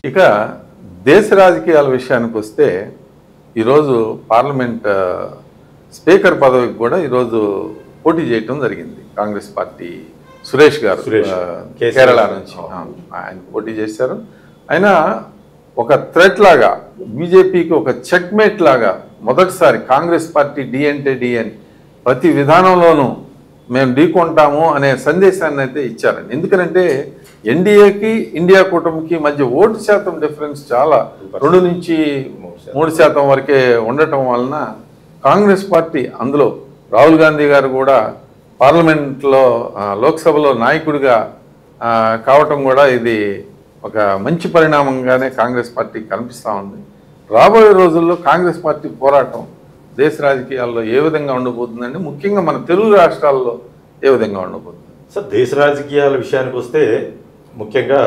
ఇక దేశ రాజకీయాల విషయానికి వస్తే ఈరోజు పార్లమెంట్ స్పీకర్ పదవికి కూడా ఈరోజు పోటీ చేయటం జరిగింది. కాంగ్రెస్ పార్టీ సురేష్ గారు కేరళ నుంచి ఆయన పోటీ చేశారు. ఆయన ఒక థ్రెట్ లాగా బీజేపీకి ఒక చెక్మేట్ లాగా మొదటిసారి కాంగ్రెస్ పార్టీ డి అంటే డి అని ప్రతి విధానంలోనూ మేము ఢీకొంటాము అనే సందేశాన్ని అయితే ఇచ్చారండి. ఎందుకంటే ఎన్డీఏకి ఇండియా కూటమికి మధ్య ఓటు శాతం డిఫరెన్స్ చాలా 2 నుంచి 3% వరకే ఉండటం వలన కాంగ్రెస్ పార్టీ, అందులో రాహుల్ గాంధీ గారు కూడా పార్లమెంట్లో లోక్సభలో నాయకుడిగా కావటం కూడా ఇది ఒక మంచి పరిణామంగానే కాంగ్రెస్ పార్టీ కనిపిస్తూ ఉంది. రాబోయే రోజుల్లో కాంగ్రెస్ పార్టీ పోరాటం దేశ రాజకీయాల్లో ఏ విధంగా ఉండబోతుందండి, ముఖ్యంగా మన తెలుగు రాష్ట్రాల్లో ఏ విధంగా ఉండబోతుంది? సార్, దేశ రాజకీయాల విషయానికి వస్తే ముఖ్యంగా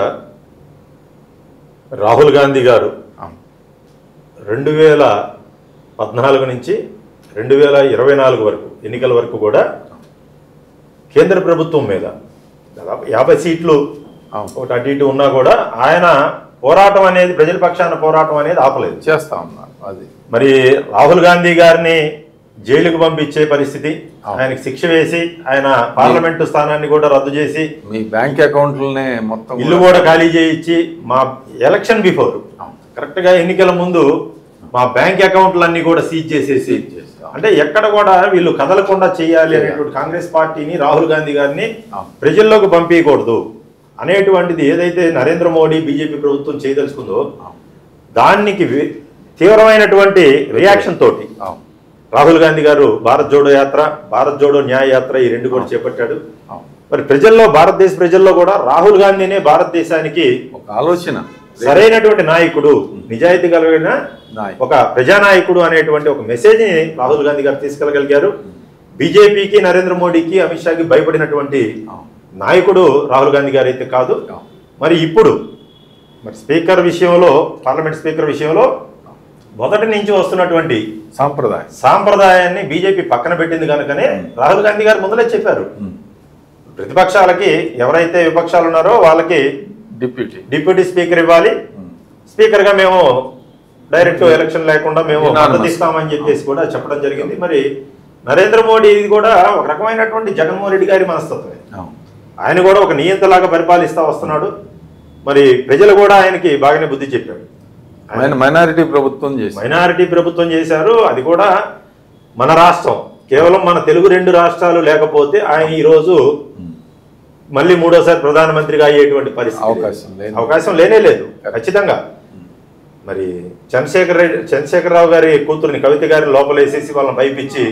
రాహుల్ గాంధీ గారు 2014 నుంచి 2024 వరకు ఎన్నికల వరకు కూడా కేంద్ర ప్రభుత్వం మీద దాదాపు 50 సీట్లు ఒకటి అటు ఇటు ఉన్నా కూడా ఆయన పోరాటం అనేది, ప్రజల పక్షాన పోరాటం అనేది ఆపలేదు, చేస్తా ఉన్నారు. అది మరి రాహుల్ గాంధీ గారిని జైలుకు పంపించే పరిస్థితి, ఆయనకి శిక్ష వేసి ఆయన పార్లమెంటు స్థానాన్ని కూడా రద్దు చేసి మీ బ్యాంక్ అకౌంట్లనే మొత్తం ఇల్లు కూడా ఖాళీ చేయించి, మా ఎలక్షన్ బిఫోర్ కరెక్ట్గా ఎన్నికల ముందు మా బ్యాంక్ అకౌంట్లన్నీ కూడా సీజ్ చేసేసి, అంటే ఎక్కడ కూడా వీళ్ళు కదలకుండా చేయాలి అనేటువంటి కాంగ్రెస్ పార్టీని, రాహుల్ గాంధీ గారిని ప్రజల్లోకి పంపించకూడదు అనేటువంటిది ఏదైతే నరేంద్ర మోడీ బీజేపీ ప్రభుత్వం చేయదలుచుకుందో దానికి తీవ్రమైనటువంటి రియాక్షన్ తోటి రాహుల్ గాంధీ గారు భారత్ జోడో యాత్ర, భారత్ జోడో న్యాయ యాత్ర ఈ 2 కూడా చేపట్టాడు. మరి ప్రజల్లో, భారతదేశ ప్రజల్లో కూడా రాహుల్ గాంధీనే భారతదేశానికి ఒక ఆలోచన, సరైనటువంటి నాయకుడు, నిజాయితీ కలిగిన ఒక ప్రజానాయకుడు అనేటువంటి ఒక మెసేజ్ ని రాహుల్ గాంధీ గారు తీసుకెళ్లగలిగారు. బీజేపీకి, నరేంద్ర మోడీకి, అమిత్ షాకి భయపడినటువంటి నాయకుడు రాహుల్ గాంధీ గారు అయితే కాదు. మరి ఇప్పుడు మరి స్పీకర్ విషయంలో, పార్లమెంట్ స్పీకర్ విషయంలో మొదటి నుంచి వస్తున్నటువంటి సాంప్రదాయాన్ని బీజేపీ పక్కన పెట్టింది కనుకనే రాహుల్ గాంధీ గారు ముందలే చెప్పారు, ప్రతిపక్షాలకి ఎవరైతే విపక్షాలు ఉన్నారో వాళ్ళకి డిప్యూటీ స్పీకర్ ఇవ్వాలి, స్పీకర్ గా మేము డైరెక్ట్ ఎలక్షన్ లేకుండా మేము మద్దతు ఇస్తామని చెప్పేసి కూడా చెప్పడం జరిగింది. మరి నరేంద్ర మోడీ ఇది కూడా ఒక రకమైనటువంటి జగన్మోహన్ రెడ్డి గారి మనస్తత్వమే. ఆయన కూడా ఒక నియంతలాగా పరిపాలిస్తా వస్తున్నాడు. మరి ప్రజలు కూడా ఆయనకి బాగానే బుద్ధి చెప్పారు. మైనారిటీ ప్రభుత్వం చేశారు. అది కూడా మన రాష్ట్రం, కేవలం మన తెలుగు 2 రాష్ట్రాలు లేకపోతే ఆయన ఈరోజు మళ్ళీ 3వసారి ప్రధానమంత్రిగా అయ్యేటువంటి పరిస్థితి అవకాశం లేనే లేదు ఖచ్చితంగా. మరి చంద్రశేఖరరావు గారి కూతురుని, కవిత గారిని లోపలేసేసి వాళ్ళని భయపించి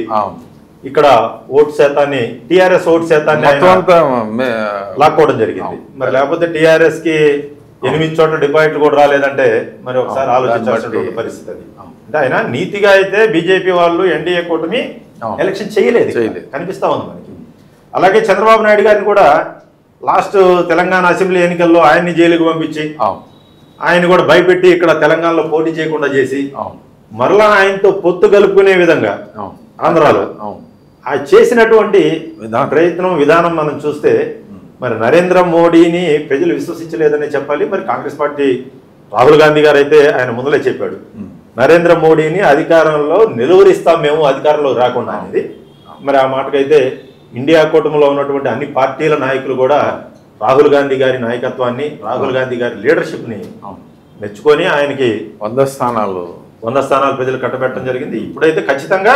ఇక్కడ ఓటు శాతాన్ని, టీఆర్ఎస్ ఓటు శాతాన్ని లాక్కోవడం జరిగింది. మరి లేకపోతే టీఆర్ఎస్ కి 8 చోట్ల డిపాజిట్లు కూడా రాలేదంటే మరి ఒకసారి ఆలోచించాల్సిన పరిస్థితి అది. అంటే ఆయన నీతిగా అయితే బీజేపీ వాళ్ళు ఎన్డీఏ కూటమి ఎలక్షన్ చేయలేదు కనిపిస్తా ఉంది మనకి. అలాగే చంద్రబాబు నాయుడు గారిని కూడా లాస్ట్ తెలంగాణ అసెంబ్లీ ఎన్నికల్లో ఆయన్ని జైలుకు పంపించి ఆయన కూడా భయపెట్టి ఇక్కడ తెలంగాణలో పోటీ చేయకుండా చేసి మరలా ఆయనతో పొత్తు కలుపుకునే విధంగా ఆంధ్రాలో ఆ చేసినటువంటి విధానం మనం చూస్తే మరి నరేంద్ర మోడీని ప్రజలు విశ్వసించలేదనే చెప్పాలి. మరి కాంగ్రెస్ పార్టీ రాహుల్ గాంధీ గారు అయితే ఆయన ముందలే చెప్పాడు, నరేంద్ర మోడీని అధికారంలో నిలువరిస్తాం మేము అధికారంలో రాకుండా అనేది. మరి ఆ మాటకైతే ఇండియా కూటమిలో ఉన్నటువంటి అన్ని పార్టీల నాయకులు కూడా రాహుల్ గాంధీ గారి నాయకత్వాన్ని, రాహుల్ గాంధీ గారి లీడర్షిప్ని మెచ్చుకొని ఆయనకి 100 స్థానాలు ప్రజలు కట్టబెట్టడం జరిగింది. ఇప్పుడైతే ఖచ్చితంగా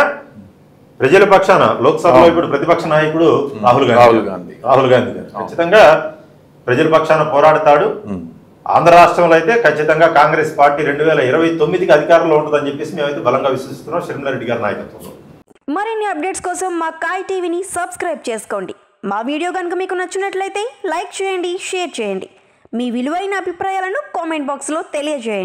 ప్రజల పక్షాన లోక్సభలో ఇప్పుడు ప్రతిపక్ష నాయకుడు రాహుల్ గాంధీ గారు ఖచ్చితంగా ప్రజల పక్షాన పోరాడతాడు. ఆంధ్ర రాష్ట్రంలో అయితే ఖచ్చితంగా కాంగ్రెస్ పార్టీ 2029కి అధికారంలో ఉంటుందని చెప్పేసి మేమైతే బలంగా విశ్వసిస్తున్నాం షర్మిలారెడ్డి గారి నాయకత్వంలో. మరిన్ని అప్డేట్స్ కోసం మా కాయ్ టీవీని సబ్స్క్రైబ్ చేసుకోండి. మా వీడియో కనుక మీకు నచ్చినట్లయితే లైక్ చేయండి, షేర్ చేయండి. మీ విలువైన అభిప్రాయాలను కామెంట్ బాక్స్లో తెలియజేయండి.